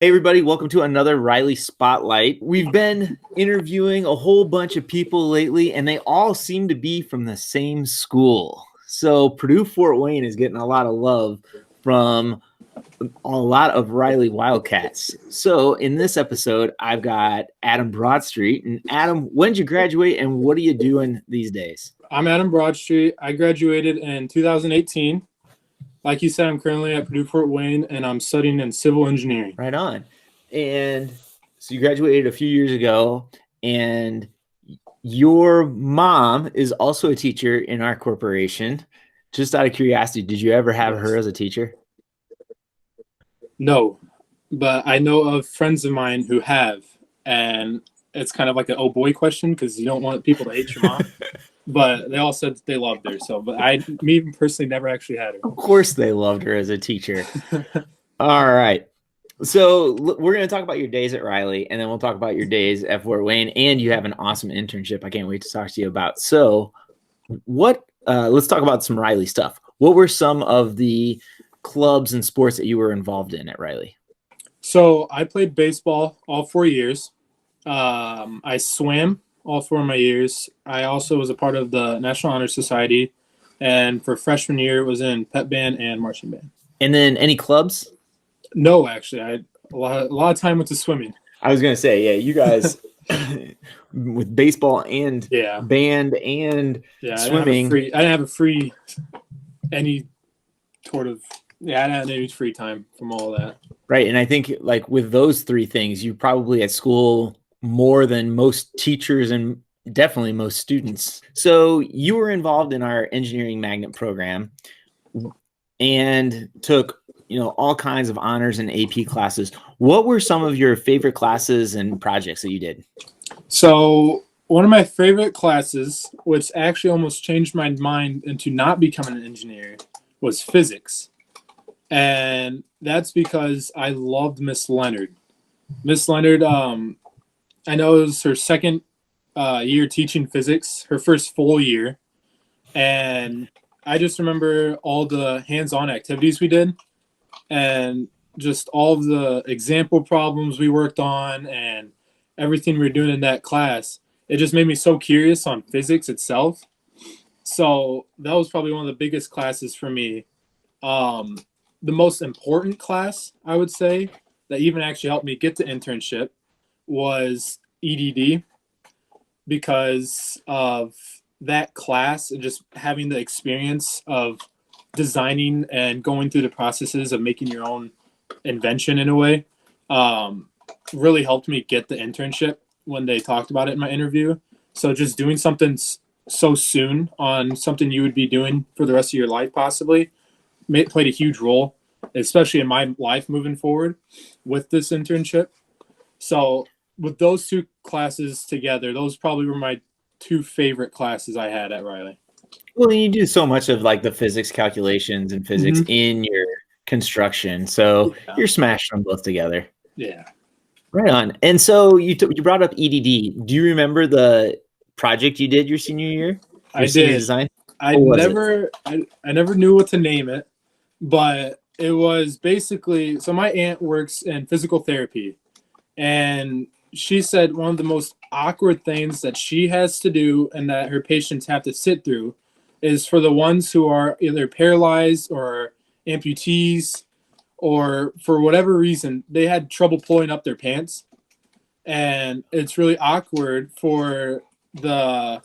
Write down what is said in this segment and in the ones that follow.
Hey everybody, welcome to another Riley Spotlight. We've been interviewing a whole bunch of people lately, and they all seem to be from the same school. So Purdue Fort Wayne is getting a lot of love from a lot of Riley Wildcats. So in this episode, I've got Adam Broadstreet. And Adam, when did you graduate and what are you doing these days? I'm Adam Broadstreet. I graduated in 2018. Like you said, I'm currently at Purdue Fort Wayne, and I'm studying in civil engineering. Right on. And so you graduated a few years ago, and your mom is also a teacher in our corporation. Just out of curiosity, did you ever have her as a teacher? No, but I know of friends of mine who have, and it's kind of like an oh boy question because you don't want people to hate your mom. But they all said that they loved her. So, but me personally, never actually had her. Of course, they loved her as a teacher. All right. So we're going to talk about your days at Riley, and then we'll talk about your days at Fort Wayne. And you have an awesome internship I can't wait to talk to you about. So let's talk about some Riley stuff. What were some of the clubs and sports that you were involved in at Riley? So I played baseball all 4 years. I swam all 4 of my years. I also was a part of the National Honor Society, and for freshman year was in pep band and marching band. And then any clubs? No, actually, I had a lot of time went to swimming. I was gonna say, yeah, you guys with baseball and band and swimming. I didn't have a free any sort of I didn't have any free time from all that. Right, and I think like with those three things, you probably at school more than most teachers and definitely most students. So you were involved in our engineering magnet program and took all kinds of honors and AP classes. What were some of your favorite classes and projects that you did? So one of my favorite classes, which actually almost changed my mind into not becoming an engineer, was physics. And that's because I loved Miss Leonard. Miss Leonard, I know it was her second year teaching physics, her first full year. And I just remember all the hands-on activities we did and just all of the example problems we worked on and everything we were doing in that class. It just made me so curious on physics itself. So that was probably one of the biggest classes for me. The most important class, I would say, that even actually helped me get the internship was EDD, because of that class and just having the experience of designing and going through the processes of making your own invention in a way really helped me get the internship when they talked about it in my interview. So just doing something so soon on something you would be doing for the rest of your life possibly played a huge role, especially in my life moving forward with this internship. So with those two classes together, those probably were my two favorite classes I had at Riley. Well, you do so much of like the physics calculations and physics in your construction. So you're smashing them both together. Yeah. Right on. And so you brought up EDD. Do you remember the project you did your senior year? I did. Design? I never knew what to name it, but it was basically, so my aunt works in physical therapy, and she said one of the most awkward things that she has to do and that her patients have to sit through is for the ones who are either paralyzed or amputees or for whatever reason, they had trouble pulling up their pants. And it's really awkward for the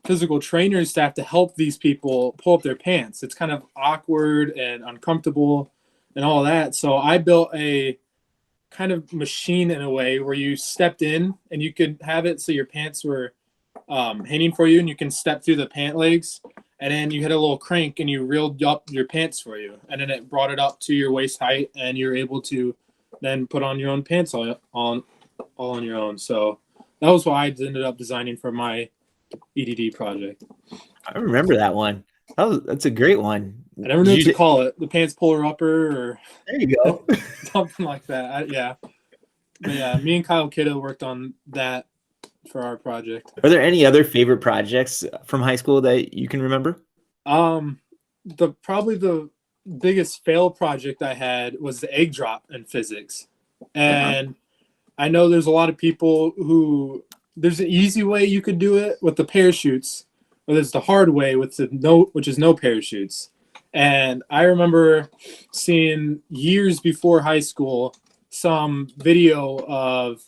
physical trainers to have to help these people pull up their pants. It's kind of awkward and uncomfortable and all that. So I built a kind of machine in a way where you stepped in and you could have it so your pants were hanging for you and you can step through the pant legs, and then you hit a little crank and you reeled up your pants for you, and then it brought it up to your waist height and you're able to then put on your own pants all on your own. So that was what I ended up designing for my EDD project. I remember that one. That's a great one. I never knew what to call it. The pants puller upper, or there you go. Something like that. Yeah. Me and Kyle Kiddo worked on that for our project. Are there any other favorite projects from high school that you can remember? Probably the biggest fail project I had was the egg drop in physics. And I know there's a lot of people who there's an easy way you could do it with the parachutes, or there's the hard way with which is no parachutes. And I remember seeing years before high school some video of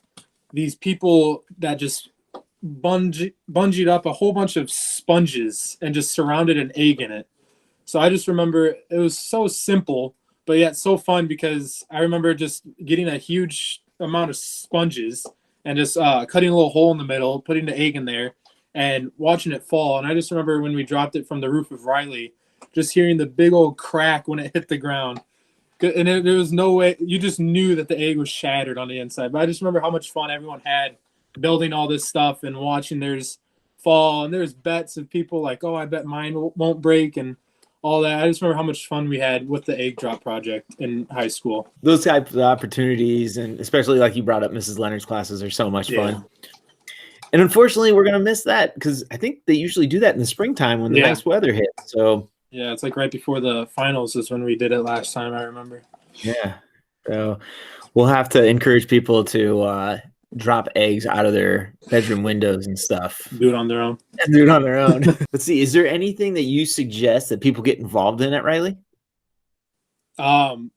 these people that just bungeed up a whole bunch of sponges and just surrounded an egg in it. So I just remember it was so simple, but yet so fun, because I remember just getting a huge amount of sponges and just cutting a little hole in the middle, putting the egg in there, and watching it fall. And I just remember when we dropped it from the roof of Riley, just hearing the big old crack when it hit the ground. And there was no way, you just knew that the egg was shattered on the inside. But I just remember how much fun everyone had building all this stuff and watching theirs fall. And there's bets of people like, oh, I bet mine won't break and all that. I just remember how much fun we had with the egg drop project in high school. Those types of opportunities, and especially like you brought up, Mrs. Leonard's classes are so much fun. And unfortunately, we're going to miss that, because I think they usually do that in the springtime when the nice weather hits. So yeah, it's like right before the finals is when we did it last time, I remember. Yeah. So we'll have to encourage people to drop eggs out of their bedroom windows and stuff. Do it on their own. Do it on their own. Let's see. Is there anything that you suggest that people get involved in at Riley?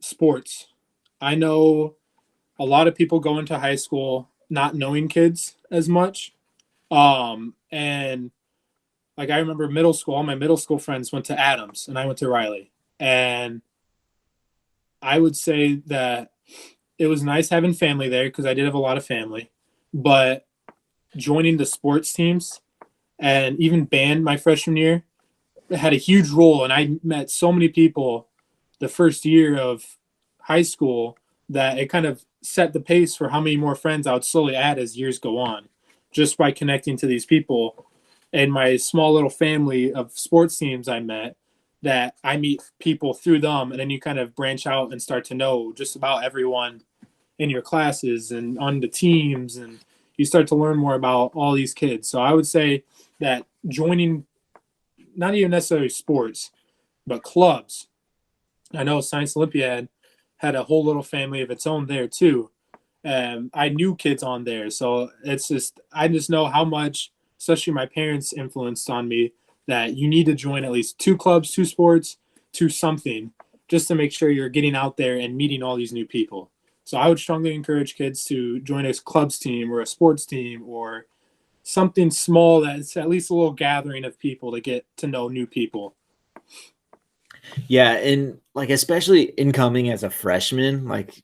Sports. I know a lot of people go into high school not knowing kids as much. And like I remember middle school, all my middle school friends went to Adams and I went to Riley. And I would say that it was nice having family there, because I did have a lot of family. But joining the sports teams and even band my freshman year had a huge role. And I met so many people the first year of high school that it kind of set the pace for how many more friends I would slowly add as years go on, just by connecting to these people. And my small little family of sports teams I met, that I meet people through them, and then you kind of branch out and start to know just about everyone in your classes and on the teams, and you start to learn more about all these kids. So I would say that joining, not even necessarily sports, but clubs. I know Science Olympiad had a whole little family of its own there too. I knew kids on there. So it's just, I just know how much, especially my parents, influenced on me, that you need to join at least 2 clubs, 2 sports, 2 something, just to make sure you're getting out there and meeting all these new people. So I would strongly encourage kids to join a clubs team or a sports team or something small that's at least a little gathering of people to get to know new people. Yeah, and like especially incoming as a freshman, like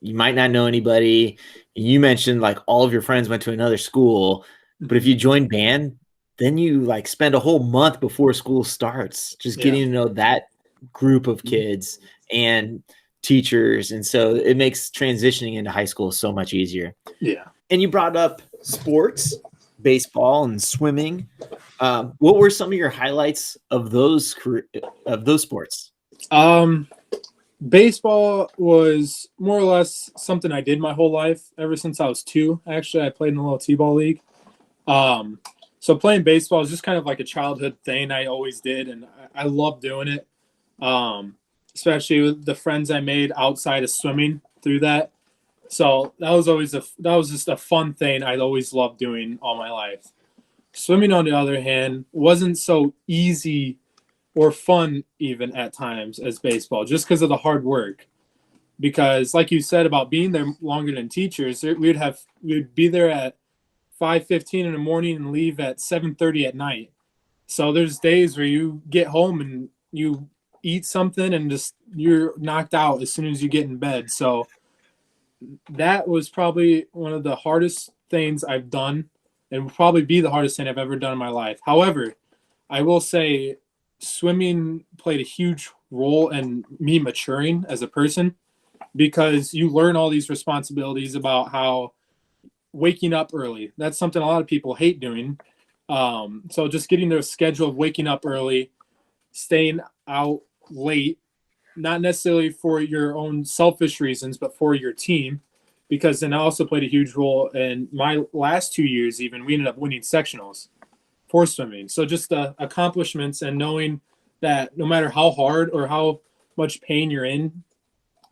you might not know anybody. You mentioned like all of your friends went to another school, but if you join band, then you like spend a whole month before school starts just getting to know that group of kids and teachers. And so it makes transitioning into high school so much easier. Yeah. And you brought up sports, baseball and swimming. What were some of your highlights of those sports? Baseball was more or less something I did my whole life, ever since I was 2. Actually, I played in a little t-ball league. So playing baseball is just kind of like a childhood thing I always did, and I love doing it. Especially with the friends I made outside of swimming through that. So that was just a fun thing I'd always loved doing all my life. Swimming, on the other hand, wasn't so easy or fun even at times as baseball, just because of the hard work. Because like you said about being there longer than teachers, we'd be there at 5:15 in the morning and leave at 7:30 at night. So there's days where you get home and you eat something and just you're knocked out as soon as you get in bed. So that was probably one of the hardest things I've done, and will probably be the hardest thing I've ever done in my life. However, I will say swimming played a huge role in me maturing as a person, because you learn all these responsibilities about how waking up early. That's something a lot of people hate doing. So just getting their schedule of waking up early, staying out late, not necessarily for your own selfish reasons, but for your team, because then I also played a huge role in my last 2 years. Even we ended up winning sectionals for swimming. So just the accomplishments and knowing that no matter how hard or how much pain you're in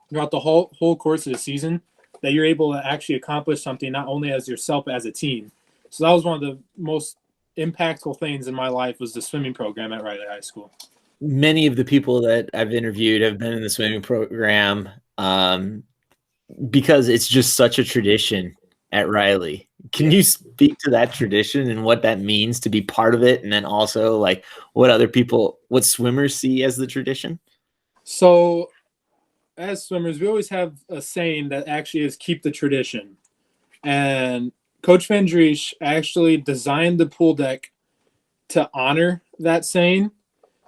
throughout the whole course of the season, that you're able to actually accomplish something not only as yourself but as a team. So that was one of the most impactful things in my life was the swimming program at Riley High School. Many of the people that I've interviewed have been in the swimming program because it's just such a tradition at Riley. Can you speak to that tradition and what that means to be part of it? And then also like what swimmers see as the tradition? So as swimmers, we always have a saying that actually is keep the tradition. And Coach Van Driesch actually designed the pool deck to honor that saying.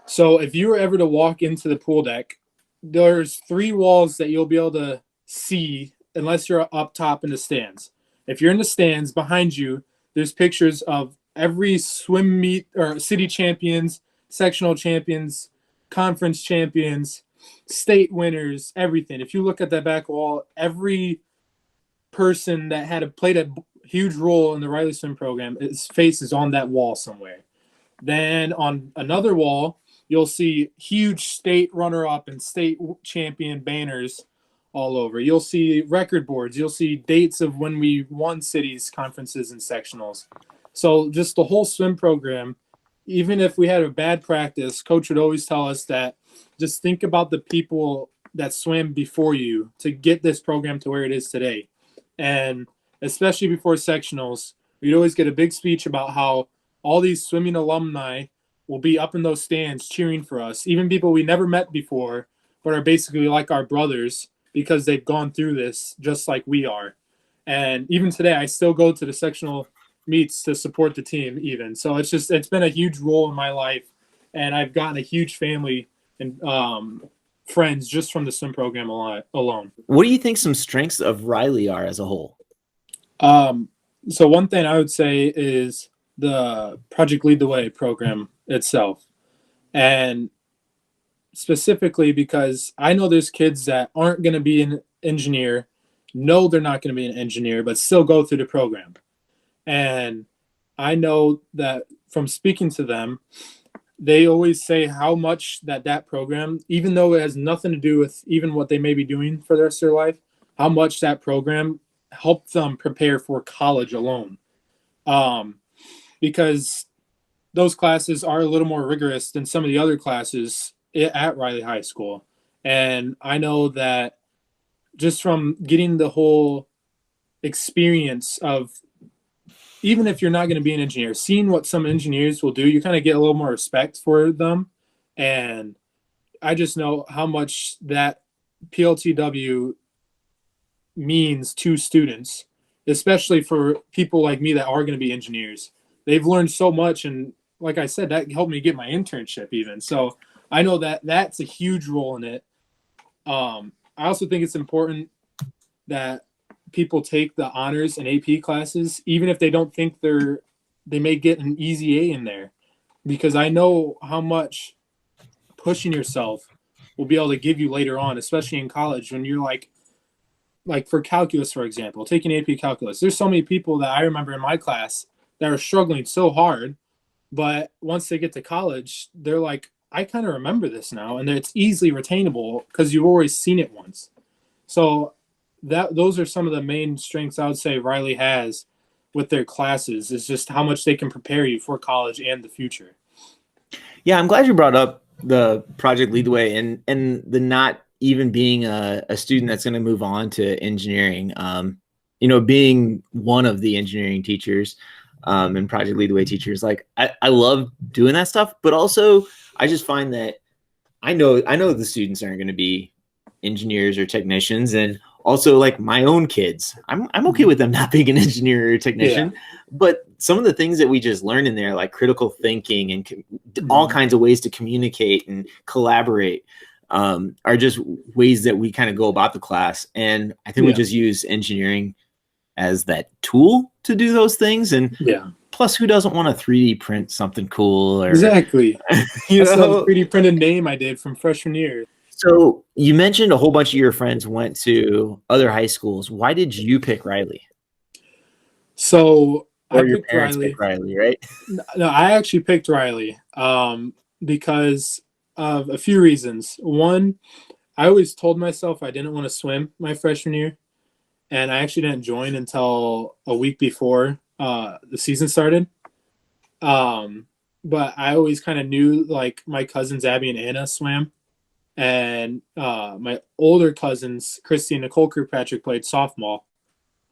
So if you were ever to walk into the pool deck, there's 3 walls that you'll be able to see unless you're up top in the stands. If you're in the stands, behind you, there's pictures of every swim meet or city champions, sectional champions, conference champions, state winners, everything. If you look at that back wall, every person that played a huge role in the Riley Swim program, its face is on that wall somewhere. Then on another wall, you'll see huge state runner-up and state champion banners all over. You'll see record boards. You'll see dates of when we won cities, conferences, and sectionals. So just the whole swim program, even if we had a bad practice, Coach would always tell us that just think about the people that swam before you to get this program to where it is today. And especially before sectionals, we'd always get a big speech about how all these swimming alumni will be up in those stands cheering for us, even people we never met before, but are basically like our brothers because they've gone through this just like we are. And even today, I still go to the sectional meets to support the team even. So it's been a huge role in my life, and I've gotten a huge family and friends just from the swim program alone. What do you think some strengths of Riley are as a whole? So one thing I would say is the Project Lead the Way program itself. And specifically because I know there's kids that aren't going to be an engineer, know they're not going to be an engineer, but still go through the program. And I know that from speaking to them, they always say how much that program, even though it has nothing to do with even what they may be doing for the rest of their life, how much that program helped them prepare for college alone. Because those classes are a little more rigorous than some of the other classes at Riley High School. And I know that just from getting the whole experience of, even if you're not going to be an engineer, seeing what some engineers will do, you kind of get a little more respect for them. And I just know how much that PLTW means to students, especially for people like me that are going to be engineers. They've learned so much, and like I said, that helped me get my internship even. So I know that that's a huge role in it. I also think it's important that people take the honors and AP classes, even if they don't think they may get an easy A in there, because I know how much pushing yourself will be able to give you later on, especially in college when you're like for calculus, for example, taking AP calculus. There's so many people that I remember in my class that are struggling so hard, but once they get to college, they're like, I kind of remember this now, and it's easily retainable because you've always seen it once. So those are some of the main strengths I would say Riley has with their classes, is just how much they can prepare you for college and the future. Yeah, I'm glad you brought up the Project Lead the Way and the not even being a student that's going to move on to engineering. Being one of the engineering teachers and Project Lead the Way teachers, like I love doing that stuff, but also I just find that I know the students aren't going to be engineers or technicians, and also like my own kids, I'm okay with them not being an engineer or technician, but some of the things that we just learn in there, like critical thinking and all kinds of ways to communicate and collaborate, are just ways that we kind of go about the class. And I think we just use engineering as that tool to do those things. And plus, who doesn't want to 3D print something cool? Exactly. That's a 3D printed name I did from freshman year. So you mentioned a whole bunch of your friends went to other high schools. Why did you pick Riley? So or your parents picked Riley, right? No, I actually picked Riley because of a few reasons. One, I always told myself I didn't want to swim my freshman year. and I actually didn't join until a week before the season started. But I always kind of knew like my cousins Abby and Anna swam, and my older cousins Christy and Nicole Kirkpatrick played softball,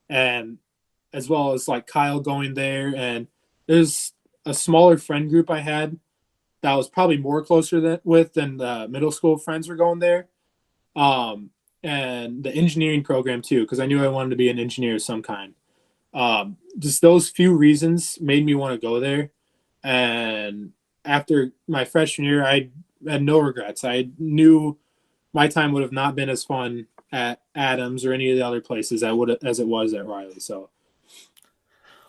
and as well as like Kyle going there. And there's a smaller friend group I had that was probably more closer than the middle school friends were going there. And the engineering program too, because I knew I wanted to be an engineer of some kind. Just those few reasons made me want to go there. And after my freshman year, I had no regrets. I knew my time would have not been as fun at Adams or any of the other places as it was at Riley. So,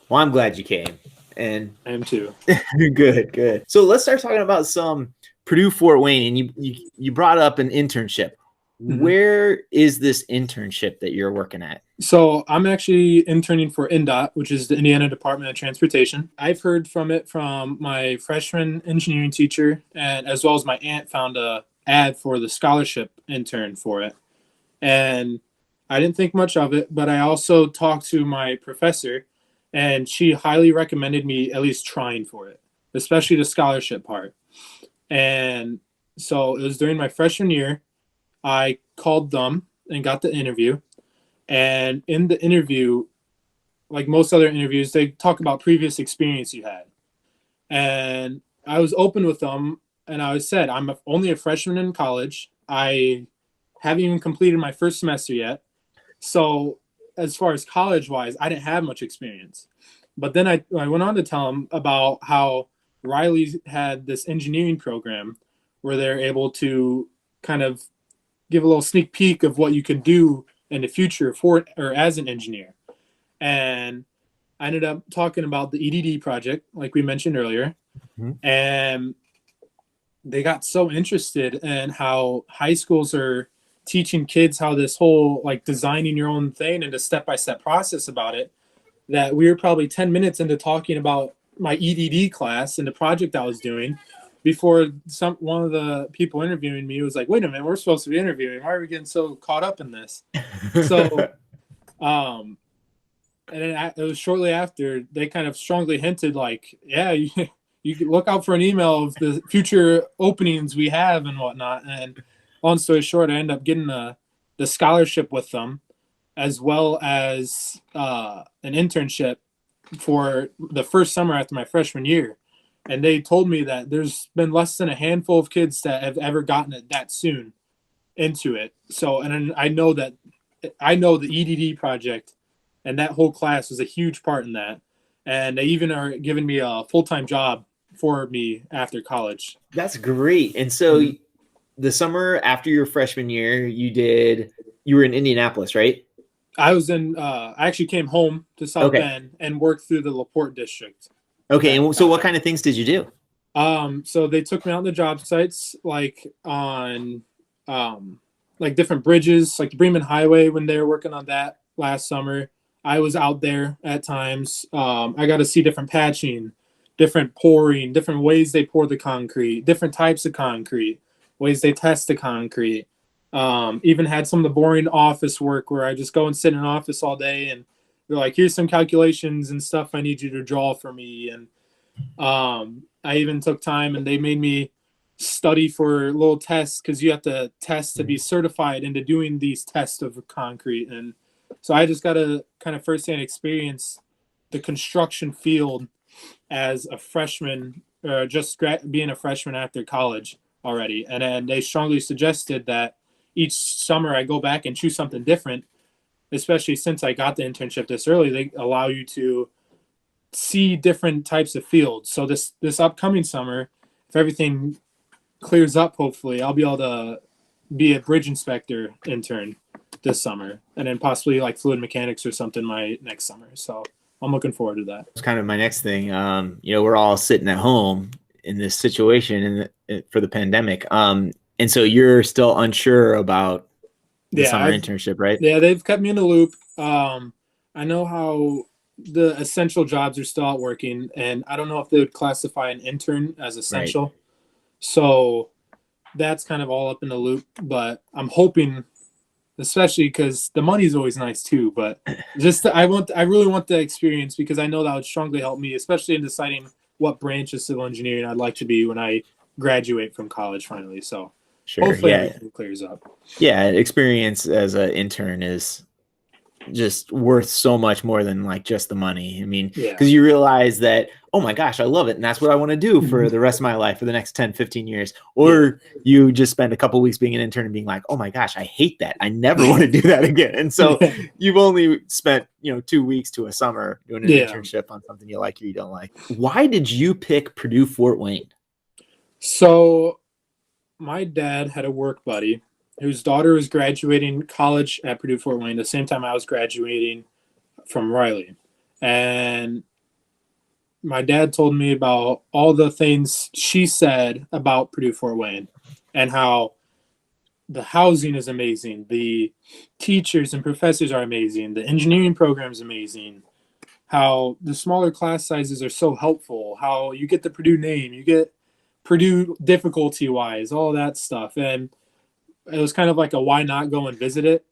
well, I'm glad you came, and I am too. Good. So let's start talking about some Purdue Fort Wayne, and you brought up an internship. Mm-hmm. Where is this internship that you're working at? So I'm actually interning for INDOT, which is the Indiana Department of Transportation. I've heard from it from my freshman engineering teacher, and as well as my aunt found a ad for the scholarship intern for it. And I didn't think much of it, but I also talked to my professor, and she highly recommended me at least trying for it, especially the scholarship part. And so it was during my freshman year. I called them and got the interview. And in the interview, like most other interviews, they talk about previous experience you had. And I was open with them, and I said, I'm only a freshman in college. I haven't even completed my first semester yet. So as far as college-wise, I didn't have much experience. But then I went on to tell them about how Riley had this engineering program where they're able to kind of give a little sneak peek of what you can do in the future for or as an engineer. And I ended up talking about the EDD project, like we mentioned earlier. Mm-hmm. And they got so interested in how high schools are teaching kids how this whole like designing your own thing and a step-by-step process about it, that we were probably 10 minutes into talking about my EDD class and the project I was doing before one of the people interviewing me was like, wait a minute, we're supposed to be interviewing. Why are we getting so caught up in this? So, and then it was shortly after they kind of strongly hinted like, yeah, you can look out for an email of the future openings we have and whatnot. And long story short, I ended up getting the scholarship with them, as well as an internship for the first summer after my freshman year. And they told me that there's been less than a handful of kids that have ever gotten it that soon into it. So, and I know the EDD project and that whole class was a huge part in that. And they even are giving me a full-time job for me after college. That's great. And so the summer after your freshman year, you were in Indianapolis, right? I was I actually came home to South Bend and worked through the LaPorte district. Okay, and so what kind of things did you do? So they took me out on the job sites, like on like different bridges, like the Bremen Highway when they were working on that last summer. I was out there at times. I got to see different patching, different pouring, different ways they pour the concrete, different types of concrete, ways they test the concrete. Even had some of the boring office work where I just go and sit in an office all day and they're like, here's some calculations and stuff I need you to draw for me. And I even took time and they made me study for little tests because you have to test to be certified into doing these tests of concrete. And so I just got to kind of firsthand experience the construction field as a freshman, being a freshman after college already. And then they strongly suggested that each summer I go back and choose something different, especially since I got the internship this early. They allow you to see different types of fields. So this upcoming summer, if everything clears up, hopefully I'll be able to be a bridge inspector intern this summer, and then possibly like fluid mechanics or something my next summer. So I'm looking forward to that. It's kind of my next thing. We're all sitting at home in this situation for the pandemic. And so you're still unsure about the summer internship, right? Yeah, they've kept me in the loop. I know how the essential jobs are still out working, and I don't know if they would classify an intern as essential. Right. So that's kind of all up in the loop, but I'm hoping especially because the money is always nice too. But just I really want the experience because I know that would strongly help me, especially in deciding what branch of civil engineering I'd like to be when I graduate from college finally. So Sure. hopefully Yeah. everything clears up. Yeah. Experience as an intern is just worth so much more than like just the money. I mean, Yeah. because you realize that, oh my gosh, I love it. And that's what I want to do for Mhm. the rest of my life for the next 10, 15 years. Yeah. Or you just spend a couple weeks being an intern and being like, oh my gosh, I hate that. I never want to do that again. And so Yeah. you've only spent, 2 weeks to a summer doing an Yeah. internship on something you like or you don't like. Why did you pick Purdue Fort Wayne? So my dad had a work buddy whose daughter was graduating college at Purdue Fort Wayne the same time I was graduating from Riley. And my dad told me about all the things she said about Purdue Fort Wayne and how the housing is amazing, the teachers and professors are amazing, the engineering program is amazing, how the smaller class sizes are so helpful, how you get the Purdue name, you get Purdue difficulty wise, all that stuff. And it was kind of like a why not go and visit it.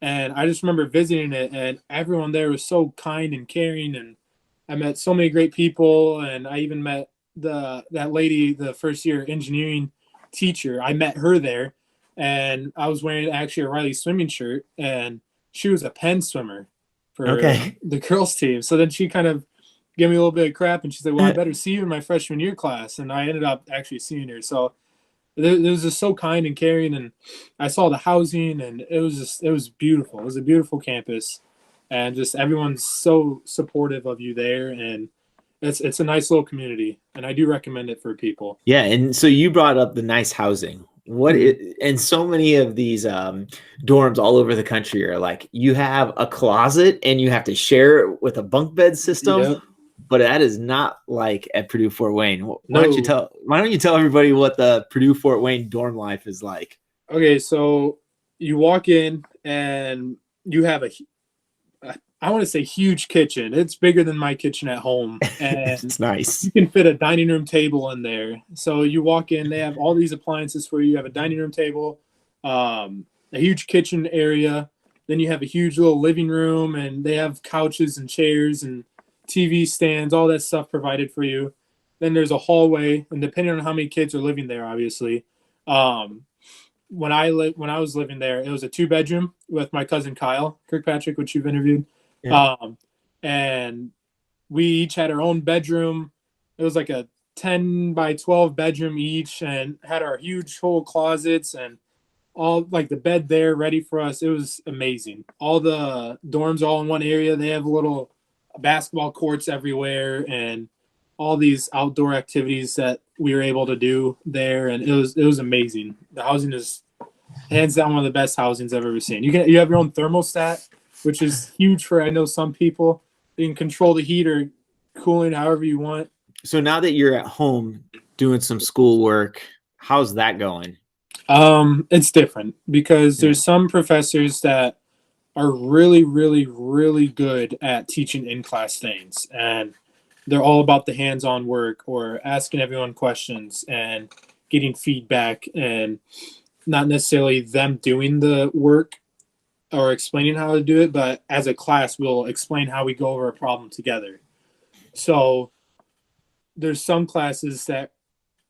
And I just remember visiting it, and everyone there was so kind and caring, and I met so many great people, and I even met that lady, the first year engineering teacher. I met her there, and I was wearing actually a Riley swimming shirt, and she was a Penn swimmer for Okay. the girls team. So then she kind of gave me a little bit of crap, and she said, "Well, I better see you in my freshman year class," and I ended up actually seeing her. So it was just so kind and caring, and I saw the housing, and it was beautiful. It was a beautiful campus, and just everyone's so supportive of you there, and it's a nice little community, and I do recommend it for people. Yeah, and so you brought up the nice housing. And so many of these dorms all over the country are like you have a closet and you have to share it with a bunk bed system, Yep. but that is not like at Purdue Fort Wayne. Why don't you No. tell everybody what the Purdue Fort Wayne dorm life is like? Okay, so you walk in and you have I want to say huge kitchen. It's bigger than my kitchen at home, and It's nice. you can fit a dining room table in there. So you walk in, they have all these appliances for you. You have a dining room table, a huge kitchen area. Then you have a huge little living room, and they have couches and chairs and TV stands, all that stuff provided for you. Then there's a hallway, and depending on how many kids are living there, obviously. Um, when I was living there, it was a 2-bedroom with my cousin Kyle Kirkpatrick, which you've interviewed. Yeah. And we each had our own bedroom. It was like a 10 by 12 bedroom each, and had our huge whole closets and all like the bed there ready for us. It was amazing. All the dorms all in one area. They have little basketball courts everywhere and all these outdoor activities that we were able to do there, and it was amazing. The housing is hands down one of the best housings I've ever seen. You have your own thermostat, which is huge for I know some people. You can control the heat or cooling however you want. So now that you're at home doing some schoolwork, how's that going? It's different because there's some professors that are really, really, really good at teaching in-class things, and they're all about the hands-on work or asking everyone questions and getting feedback, and not necessarily them doing the work or explaining how to do it, but as a class, we'll explain how we go over a problem together. So there's some classes that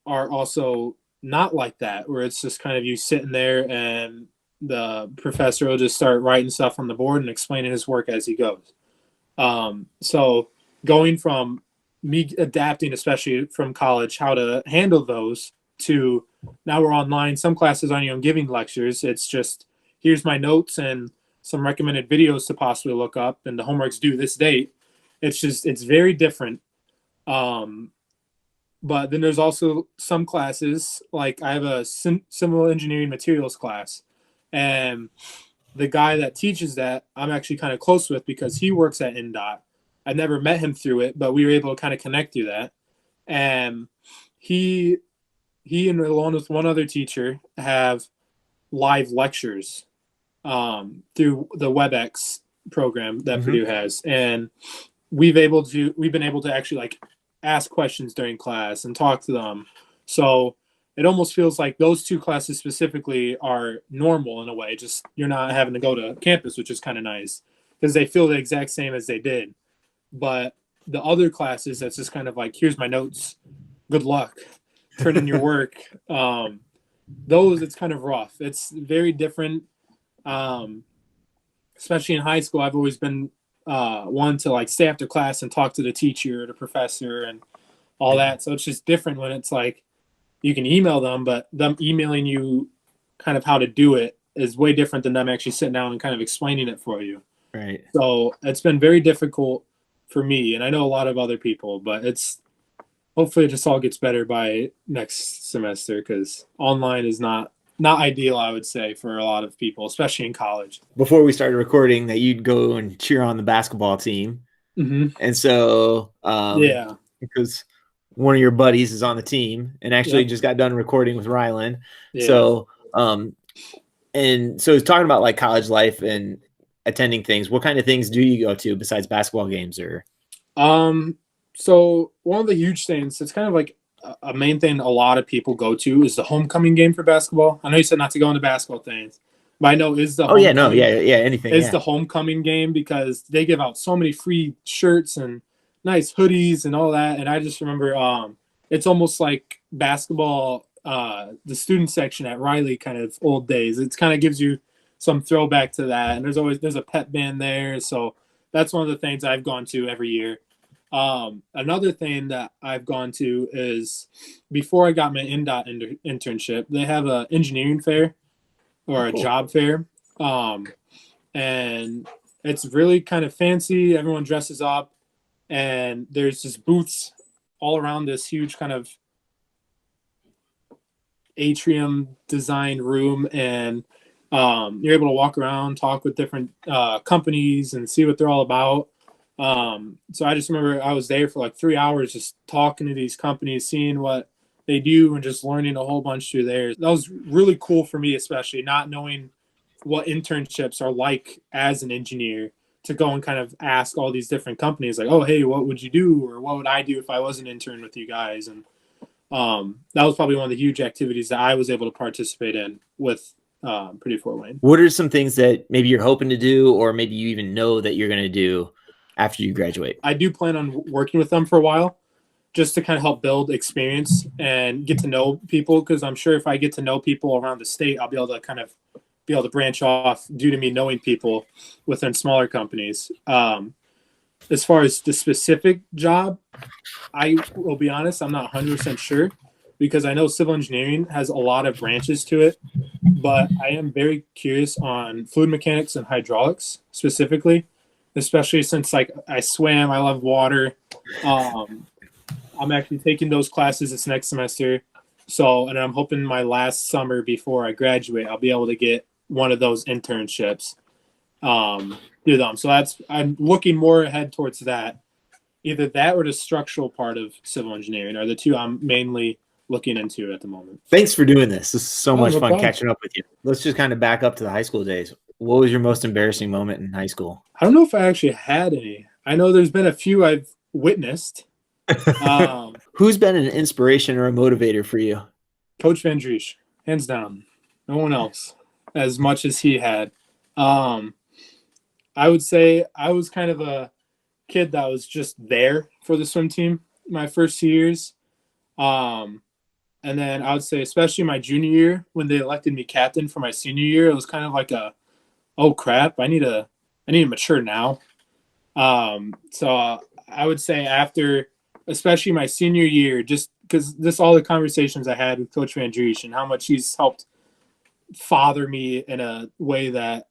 are also not like that, where it's just kind of you sitting there and the professor will just start writing stuff on the board and explaining his work as he goes. So going from me adapting, especially from college, how to handle those to now we're online. Some classes aren't even giving lectures. It's just here's my notes and some recommended videos to possibly look up, and the homework's due this date. It's very different. But then there's also some classes, like I have a civil engineering materials class, and the guy that teaches that I'm actually kind of close with because he works at NDOT. I never met him through it, but we were able to kind of connect through that. And he and along with one other teacher have live lectures through the WebEx program that Purdue has, and we've been able to actually like ask questions during class and talk to them. So it almost feels like those two classes specifically are normal in a way. Just you're not having to go to campus, which is kind of nice because they feel the exact same as they did. But the other classes, that's just kind of like, here's my notes. Good luck. Turn in your work. Those, it's kind of rough. It's very different. Especially in high school, I've always been one to like stay after class and talk to the teacher or the professor and all that. So it's just different when it's like you can email them, but them emailing you kind of how to do it is way different than them actually sitting down and kind of explaining it for you. Right. So it's been very difficult for me, and I know a lot of other people, but it's hopefully it just all gets better by next semester because online is not ideal, I would say, for a lot of people, especially in college. Before we started recording, that you'd go and cheer on the basketball team. Mm-hmm. And so, Yeah. because one of your buddies is on the team and actually just got done recording with Rylan. Yeah. So, and so he's talking about like college life and attending things. What kind of things do you go to besides basketball games or? So one of the huge things, it's kind of like a main thing a lot of people go to is the homecoming game for basketball. I know you said not to go into basketball things, but I know is the anything is the homecoming game because they give out so many free shirts and nice hoodies and all that. And I just remember it's almost like basketball, the student section at Riley kind of old days. It kind of gives you some throwback to that. And there's a pep band there. So that's one of the things I've gone to every year. Another thing that I've gone to is before I got my NDOT internship, they have an engineering fair or a job fair. And it's really kind of fancy. Everyone dresses up and there's just booths all around this huge kind of atrium designed room. And you're able to walk around, talk with different companies and see what they're all about. So I just remember I was there for like 3 hours just talking to these companies, seeing what they do and just learning a whole bunch through there. That was really cool for me, especially not knowing what internships are like as an engineer, to go and kind of ask all these different companies like, oh, hey, what would you do? Or what would I do if I was an intern with you guys? And that was probably one of the huge activities that I was able to participate in with Purdue Fort Wayne. What are some things that maybe you're hoping to do or maybe you even know that you're going to do after you graduate? I do plan on working with them for a while just to kind of help build experience and get to know people, because I'm sure if I get to know people around the state, I'll be able to branch off due to me knowing people within smaller companies. As far as the specific job, I will be honest, I'm not 100% sure because I know civil engineering has a lot of branches to it, but I am very curious on fluid mechanics and hydraulics specifically, especially since like I swam, I love water. I'm actually taking those classes this next semester. So, and I'm hoping my last summer before I graduate, I'll be able to get one of those internships through them. So I'm looking more ahead towards that. Either that or the structural part of civil engineering are the two I'm mainly looking into at the moment. Thanks for doing this. This is so much fun catching up with you. Let's just kind of back up to the high school days. What was your most embarrassing moment in high school? I don't know if I actually had any. I know there's been a few I've witnessed. Who's been an inspiration or a motivator for you? Coach Van Driesch, hands down. No one else as much as he had. I would say I was kind of a kid that was just there for the swim team my first 2 years. And then I would say, especially my junior year, when they elected me captain for my senior year, it was kind of like oh crap, I need to mature now. So I would say after, especially my senior year, just because all the conversations I had with Coach Van Driesch and how much he's helped father me in a way that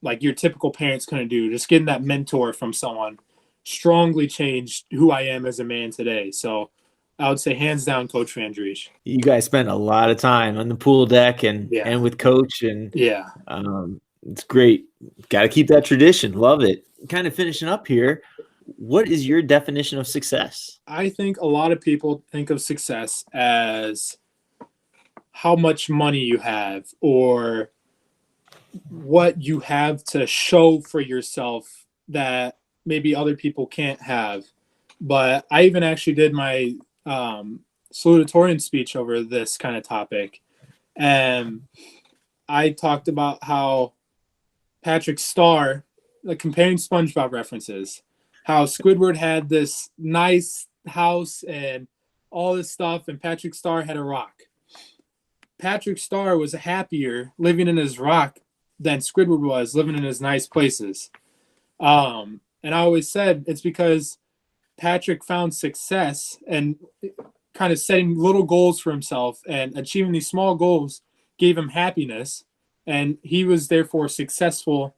like your typical parents couldn't do. Just getting that mentor from someone strongly changed who I am as a man today. So I would say hands down, Coach Van Driesch. You guys spent a lot of time on the pool deck and with Coach, and it's great. Got to keep that tradition. Love it. Kind of finishing up here. What is your definition of success? I think a lot of people think of success as how much money you have or what you have to show for yourself that maybe other people can't have. But I even actually did my salutatorian speech over this kind of topic. And I talked about how Patrick Star, like comparing SpongeBob references, how Squidward had this nice house and all this stuff, and Patrick Star had a rock. Patrick Star was happier living in his rock than Squidward was living in his nice places. And I always said it's because Patrick found success and kind of setting little goals for himself, and achieving these small goals gave him happiness, and he was therefore successful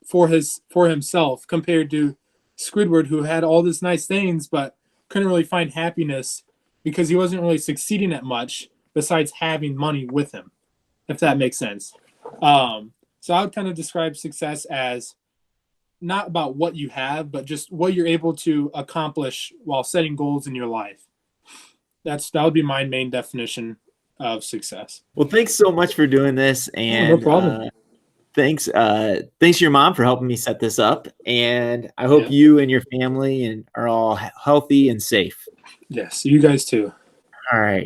for himself, compared to Squidward, who had all these nice things but couldn't really find happiness because he wasn't really succeeding at much besides having money with him, if that makes sense. So I would kind of describe success as not about what you have, but just what you're able to accomplish while setting goals in your life. That would be my main definition of success. Well, thanks so much for doing this, and no problem. Thanks to your mom for helping me set this up, and I hope you and your family are all healthy and safe. Yes, you guys too. All right.